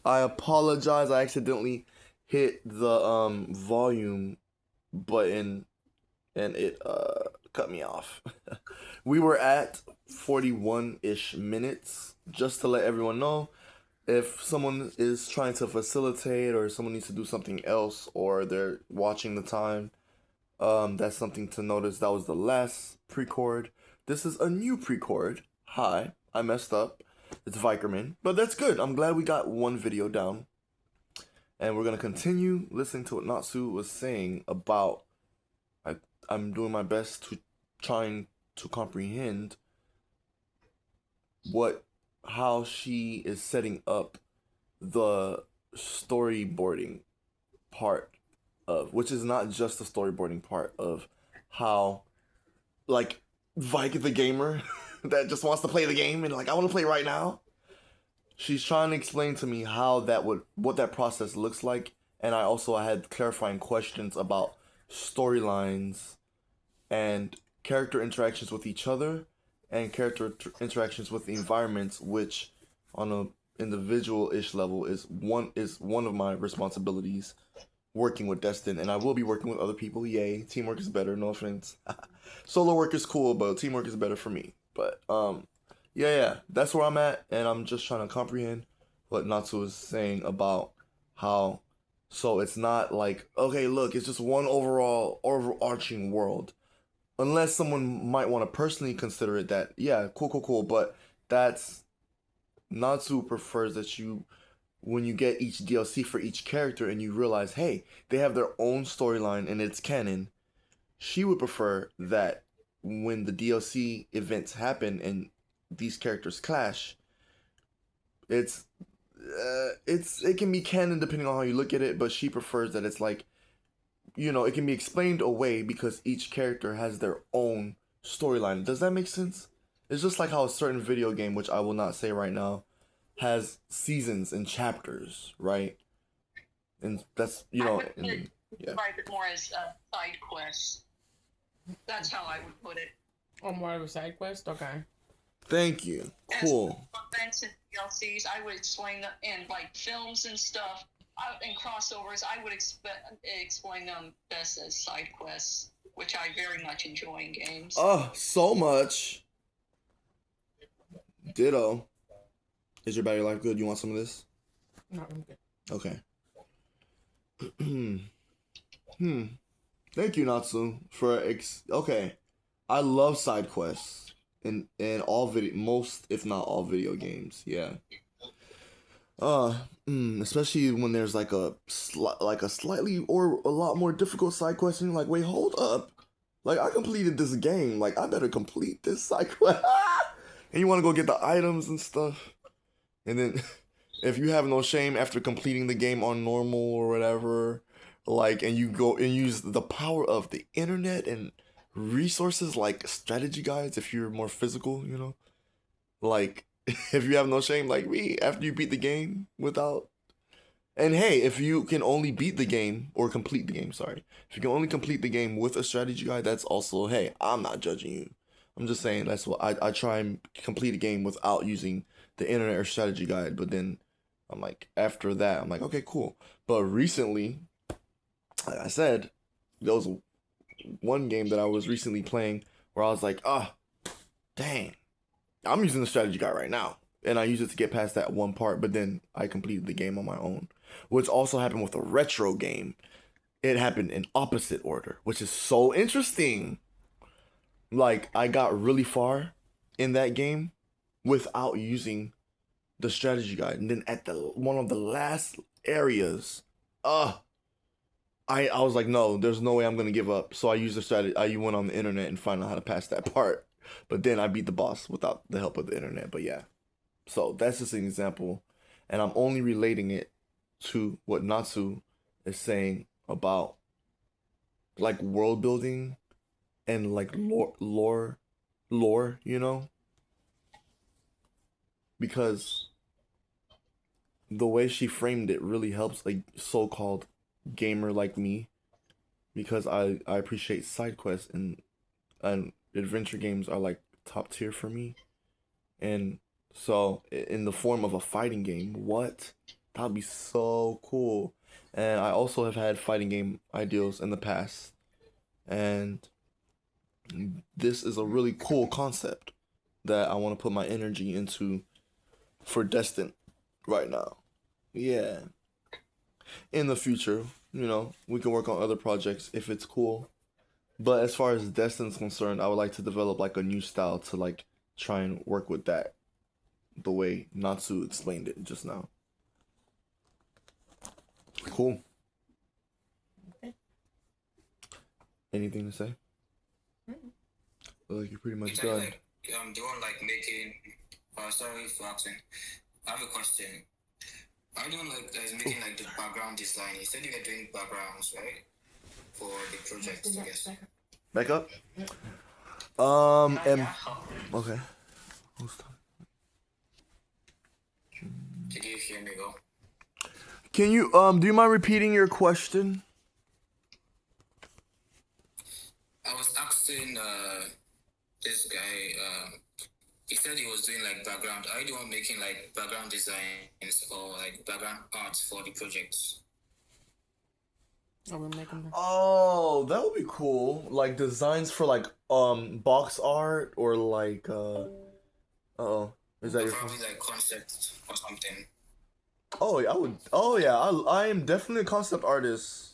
I apologize. I accidentally hit the volume button and it cut me off. We were at 41-ish minutes. Just to let everyone know, if someone is trying to facilitate or someone needs to do something else or they're watching the time, that's something to notice. That was the last pre-chord. This is a new pre-chord. Hi, I messed up. It's Vykerman, but that's good. I'm glad we got one video down. And we're gonna continue listening to what Natsu was saying about I'm doing my best to trying to comprehend what how she is setting up the storyboarding part of, which is not just the storyboarding part of how, like, Vike the gamer that just wants to play the game and like I want to play right now. She's trying to explain to me how what that process looks like, and I had clarifying questions about storylines and character interactions with each other and interactions with the environments, which on a individual-ish level is one of my responsibilities, working with Destin, and I will be working with other people. Yay, teamwork is better. No offense. Solo work is cool, but teamwork is better for me. But yeah, that's where I'm at, and I'm just trying to comprehend what Natsu was saying about how. So it's not like, okay, look, it's just one overall overarching world. Unless someone might want to personally consider it that, yeah, cool, but that's Natsu prefers that you, when you get each DLC for each character and you realize, hey, they have their own storyline and it's canon, she would prefer that when the DLC events happen and these characters clash, it's it can be canon depending on how you look at it, but she prefers that it's like, it can be explained away because each character has their own storyline. Does that make sense? It's just like how a certain video game, which I will not say right now, has seasons and chapters, right? And that's, I would and then, yeah. describe it more as side quests. That's how I would put it. Oh, more of a side quest? Okay. Thank you. Cool. As events and DLCs, I would explain them in like films and stuff, and crossovers. I would explain them best as side quests, which I very much enjoy in games. Oh, so much. Ditto. Is your battery life good? You want some of this? No, I'm good. Okay. Thank you, Natsu, for okay. I love side quests in all most if not all video games. Yeah. Especially when there's like a slightly or a lot more difficult side quest, and you're like, wait, hold up, like I completed this game, like I better complete this side quest, and you want to go get the items and stuff, and then if you have no shame after completing the game on normal or whatever, like, and you go and use the power of the internet and resources like strategy guides if you're more physical, like if you have no shame like me after you beat the game without. And hey, if you can only beat the game or complete the game, sorry, if you can only complete the game with a strategy guide, that's also, hey, I'm not judging you. I'm just saying that's what I try and complete a game without using the internet or strategy guide, but then I'm like, after that, I'm like, okay, cool. But recently, like I said, there was one game that I was recently playing where I was like, dang, I'm using the strategy guide right now. And I used it to get past that one part, but then I completed the game on my own. Which also happened with a retro game. It happened in opposite order, which is so interesting. Like, I got really far in that game without using the strategy guide. And then at the one of the last areas, I was like, no, there's no way I'm gonna give up. So I used the strategy. I went on the internet and found out how to pass that part. But then I beat the boss without the help of the internet. But yeah, so that's just an example, and I'm only relating it to what Natsu is saying about like world building and like lore, because the way she framed it really helps a so-called gamer like me, because I appreciate side quests, and adventure games are like top tier for me. And so in the form of a fighting game, what? That'd be so cool. And I also have had fighting game ideals in the past. And this is a really cool concept that I want to put my energy into for Destin right now. Yeah. In the future, we can work on other projects if it's cool. But as far as Destin's concerned, I would like to develop like a new style to like try and work with that the way Natsu explained it just now. Cool. Okay. Anything to say? Like you're pretty much It's done. like doing like making. Sorry for asking. I have a question. Are you doing like making like the background design? You said you were doing backgrounds, right? For the projects, I guess. Back up. And okay. Did you hear me go? Can you do you mind repeating your question? I was asking this guy. He said he was doing like background. Are you the one making like background designs or like background art for the projects? Are we making that? Oh, that would be cool. Like designs for like box art or like oh, is that Or your probably phone? like concept or something. Oh yeah, I would. Oh yeah, I am definitely a concept artist.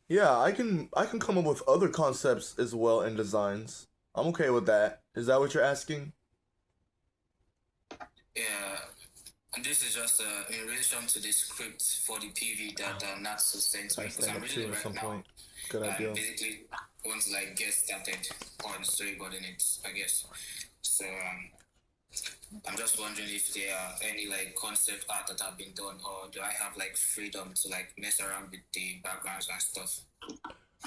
Yeah, I can come up with other concepts as well and designs. I'm okay with that. Is that what you're asking? Yeah. And this is just in relation to the script for the PV that Natsu sent me I because stand I'm up reading too it at right some now. point. Good I idea. basically want to like get started on storyboarding it, I guess. So I'm just wondering if there are any like concept art that have been done, or do I have like freedom to like mess around with the backgrounds and stuff?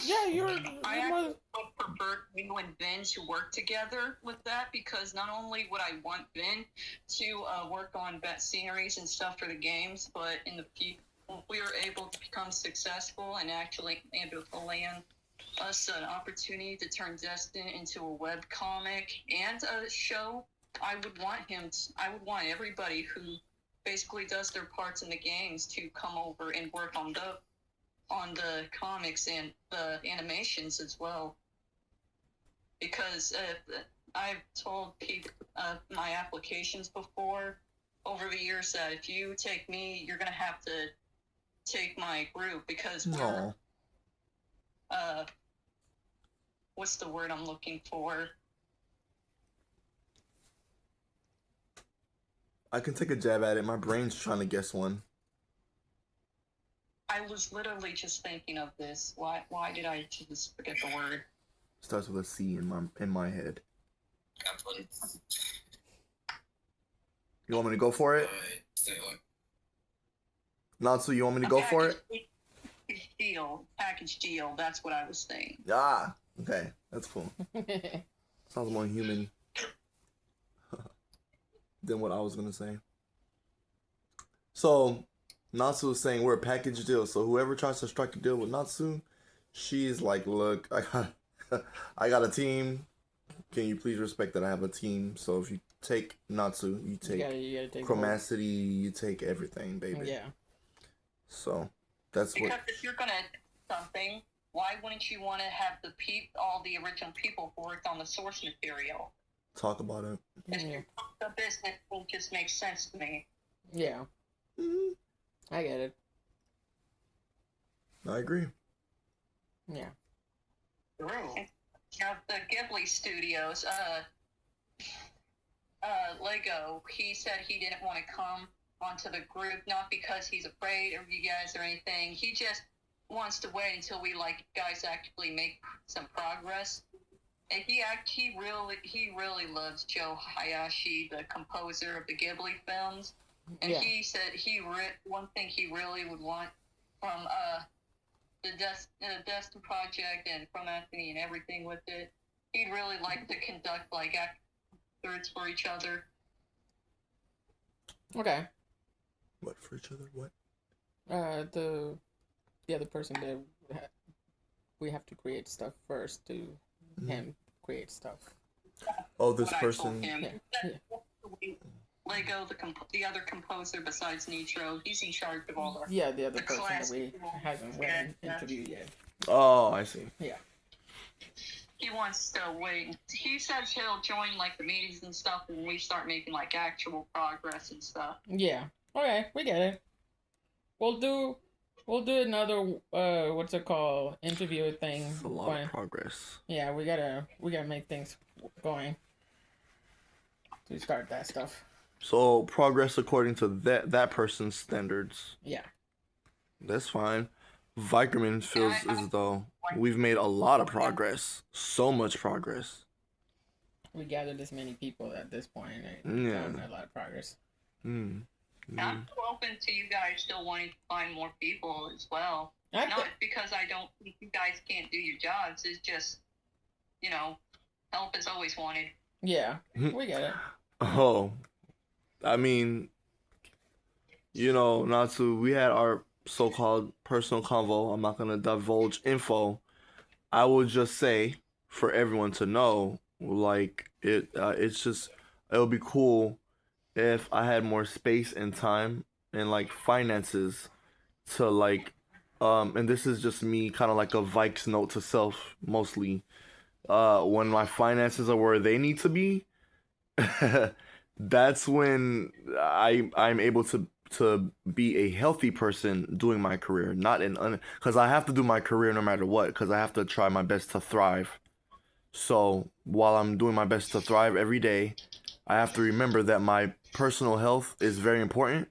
Yeah, you're I more. actually would prefer you and Ben to work together with that because not only would I want Ben to work on bet sceneries and stuff for the games, but in the future, if we are able to become successful and actually able to land us an opportunity to turn Destin into a web comic and a show, I would want everybody who basically does their parts in the games to come over and work on the comics and the animations as well. Because I've told people my applications before over the years that if you take me, you're gonna have to take my group because we're No. what's the word I'm looking for? I can take a jab at it. My brain's trying to guess one. I was literally just thinking of this. Why did I just forget the word? Starts with a C in my head. You want me to go for it? Natsu, you want me to go for it? Package deal. That's what I was saying. Ah, okay, that's cool. Sounds more human than what I was gonna say. So, Natsu was saying we're a package deal. So whoever tries to strike a deal with Natsu, she's like, look, I got a team. Can you please respect that I have a team? So if you take Natsu, you take you gotta take Chromacity, you take everything, baby. Yeah. So that's Because what. if you're gonna do something, why wouldn't you want to have all the original people who worked on the source material? Talk about it. Yeah. The business will just make sense to me. Yeah. Mm-hmm. I get it. I agree. Yeah. True. Now the Ghibli Studios, Lego, he said he didn't want to come onto the group, not because he's afraid of you guys or anything. He just wants to wait until we guys actually make some progress. And he really loves Joe Hayashi, the composer of the Ghibli films. And he said one thing he really would want from the Destin project and from Anthony and everything with it, he'd really like to conduct like actors for each other. Okay. What for each other? What? The other person that we have to create stuff first to him create stuff. Oh, this What I told person. him. Yeah. We Lego, the other composer besides Nitro. He's in charge of all the Yeah, the other the person that class. we haven't went and interviewed yet. Oh, I see. Yeah. He wants to wait. He says he'll join like the meetings and stuff when we start making like actual progress and stuff. Yeah. Okay, we get it. We'll do another what's it called, interview thing. It's a lot of progress. Yeah, we gotta make things going to start that stuff. So progress according to that person's standards. Yeah. That's fine. Vykerman feels as though we've made a lot of progress. So much progress. We gathered this many people at this point. Yeah. Done a lot of progress. I'm still open to you guys still wanting to find more people as well. Not because I don't think you guys can't do your jobs. It's just, help is always wanted. Yeah, we get it. Oh, I mean, we had our so-called personal convo. I'm not gonna divulge info. I would just say for everyone to know, like it'll be cool if I had more space and time and like finances to like, and this is just me, kind of like a Vikes note to self mostly. When my finances are where they need to be, that's when I'm able to be a healthy person doing my career, not because I have to do my career no matter what, because I have to try my best to thrive. So while I'm doing my best to thrive every day, I have to remember that my personal health is very important.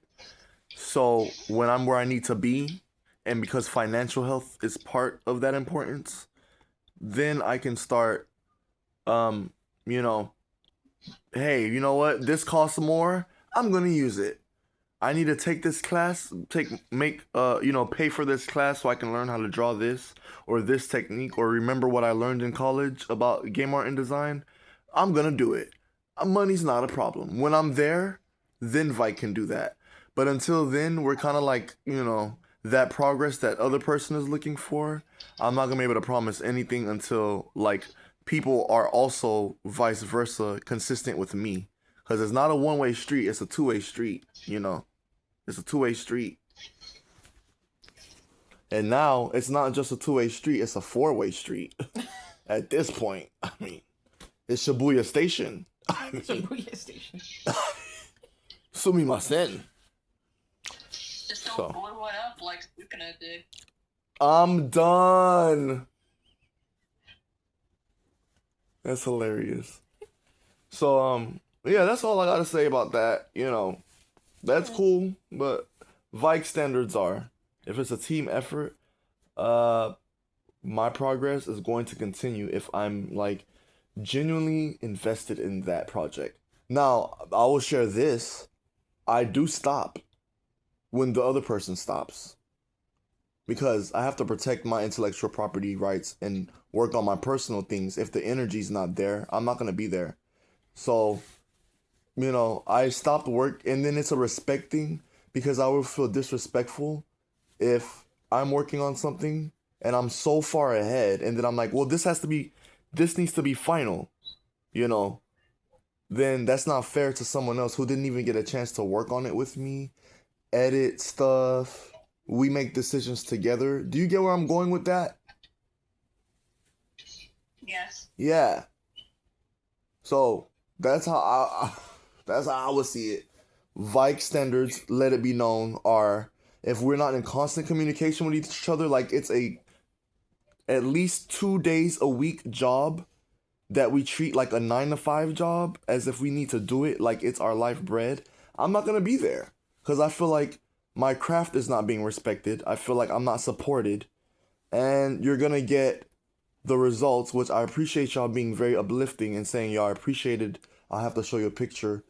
So when I'm where I need to be, and because financial health is part of that importance, then I can start, hey, you know what? This costs more. I'm gonna use it. I need to take this class, pay for this class so I can learn how to draw this or this technique or remember what I learned in college about game art and design. I'm gonna do it. Money's not a problem. When I'm there, then Vike can do that. But until then, we're kind of like, that progress that other person is looking for. I'm not gonna be able to promise anything until like people are also vice versa consistent with me. Because it's not a one-way street, it's a two-way street, It's a two-way street. And now it's not just a two-way street, it's a four-way street. At this point, I mean, it's Shibuya Station. Shibuya Station. Sumimasen. Just don't blow it up like Sukuna did. I'm done. That's hilarious. So, yeah, that's all I gotta say about that. That's cool, but Vike standards are, if it's a team effort, my progress is going to continue if I'm like genuinely invested in that project. Now, I will share this. I do stop when the other person stops, because I have to protect my intellectual property rights and work on my personal things. If the energy's not there, I'm not gonna be there. So, I stopped work, and then it's a respect thing, because I would feel disrespectful if I'm working on something and I'm so far ahead, and then I'm like, well, this needs to be final, then that's not fair to someone else who didn't even get a chance to work on it with me, edit stuff. We make decisions together. Do you get where I'm going with that? Yes. Yeah. So that's how I would see it. Vike standards, let it be known, are if we're not in constant communication with each other, like it's at least 2 days a week job that we treat like a 9-to-5 job, as if we need to do it like it's our life bread, I'm not gonna be there, because I feel like my craft is not being respected. I feel like I'm not supported, and you're gonna get the results, which I appreciate y'all being very uplifting and saying y'all appreciated. I'll have to show you a picture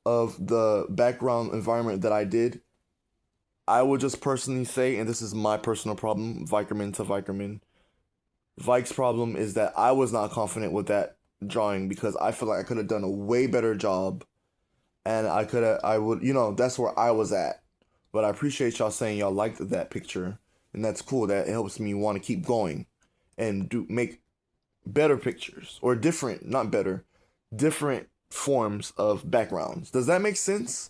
of the background environment that I did. I would just personally say, and this is my personal problem, Vykerman to Vykerman, Vike's problem is that I was not confident with that drawing, because I feel like I could have done a way better job, and that's where I was at. But I appreciate y'all saying y'all liked that picture, and that's cool. That helps me want to keep going and make better pictures, or different forms of backgrounds. Does that make sense?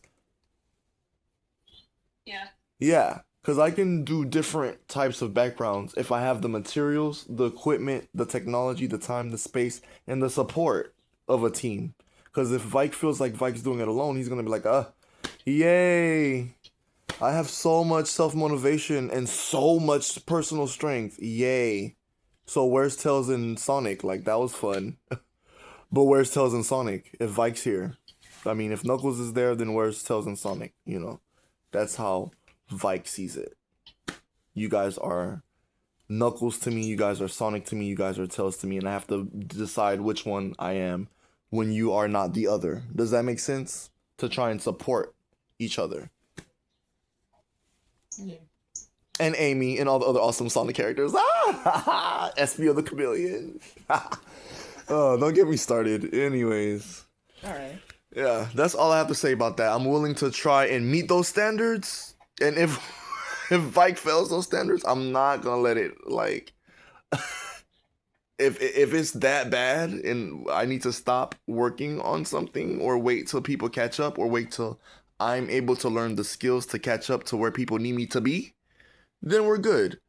Yeah. Yeah, because I can do different types of backgrounds if I have the materials, the equipment, the technology, the time, the space, and the support of a team. Because if Vyke feels like Vyke's doing it alone, he's gonna be like, yay! I have so much self-motivation and so much personal strength. Yay. So where's Tails and Sonic? Like, that was fun. But where's Tails and Sonic if Vyke's here? I mean, if Knuckles is there, then where's Tails and Sonic? You know, that's how Vyke sees it. You guys are Knuckles to me, you guys are Sonic to me, you guys are Tails to me, and I have to decide which one I am when you are not the other. Does that make sense? To try and support each other. Yeah. And Amy and all the other awesome Sonic characters. Espio the Chameleon. Oh, don't get me started. Anyways. Alright. Yeah, that's all I have to say about that. I'm willing to try and meet those standards. And if Vyke fails those standards, I'm not gonna let it like if it's that bad and I need to stop working on something or wait till people catch up or wait till I'm able to learn the skills to catch up to where people need me to be, then we're good.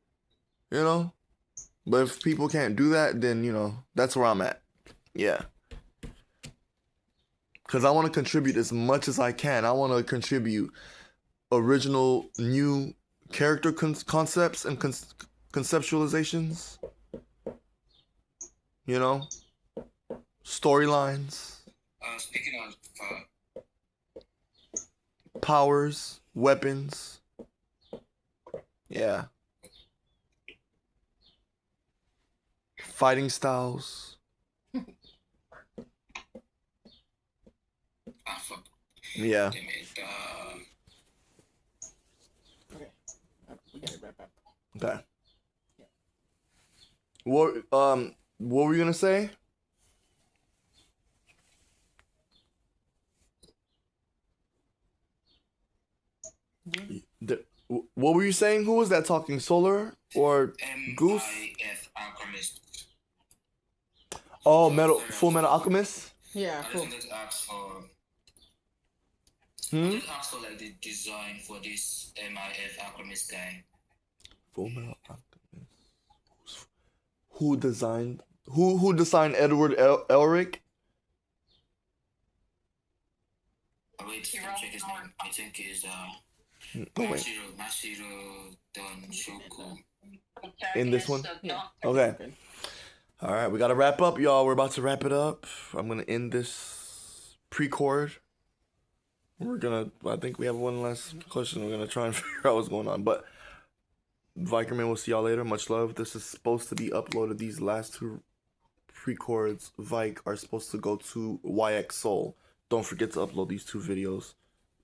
You know? But if people can't do that, then, you know, that's where I'm at. Yeah. Because I want to contribute as much as I can. I want to contribute original, new character concepts and conceptualizations. You know? Storylines. Speaking of Powers. Weapons. Yeah. Fighting styles. fuck. Yeah. Damn it. Okay. We gotta wrap up. Okay. What were you gonna say? What were you saying? Who was that talking? Solar or Goose? MIF Alchemist. Oh, Full Metal Alchemist? Yeah, I cool. just wanted to ask for. Hmm? I just asked for like the design for this MIF Alchemist guy. Full Metal Alchemist. Who designed Edward Elric? Wait, let me check his name. I think he's Oh wait. Mashiro Don Shoku. In this one? Yeah. Okay. Good. All right, we gotta wrap up, y'all. We're about to wrap it up. I'm gonna end this pre-cord. I think we have one last question. We're gonna try and figure out what's going on. But Vykerman, we'll see y'all later. Much love. This is supposed to be uploaded. These last two pre-chords, Vyke, are supposed to go to YX Soul. Don't forget to upload these two videos,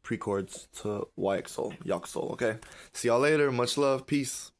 pre-chords, to YX Soul, okay? See y'all later. Much love. Peace.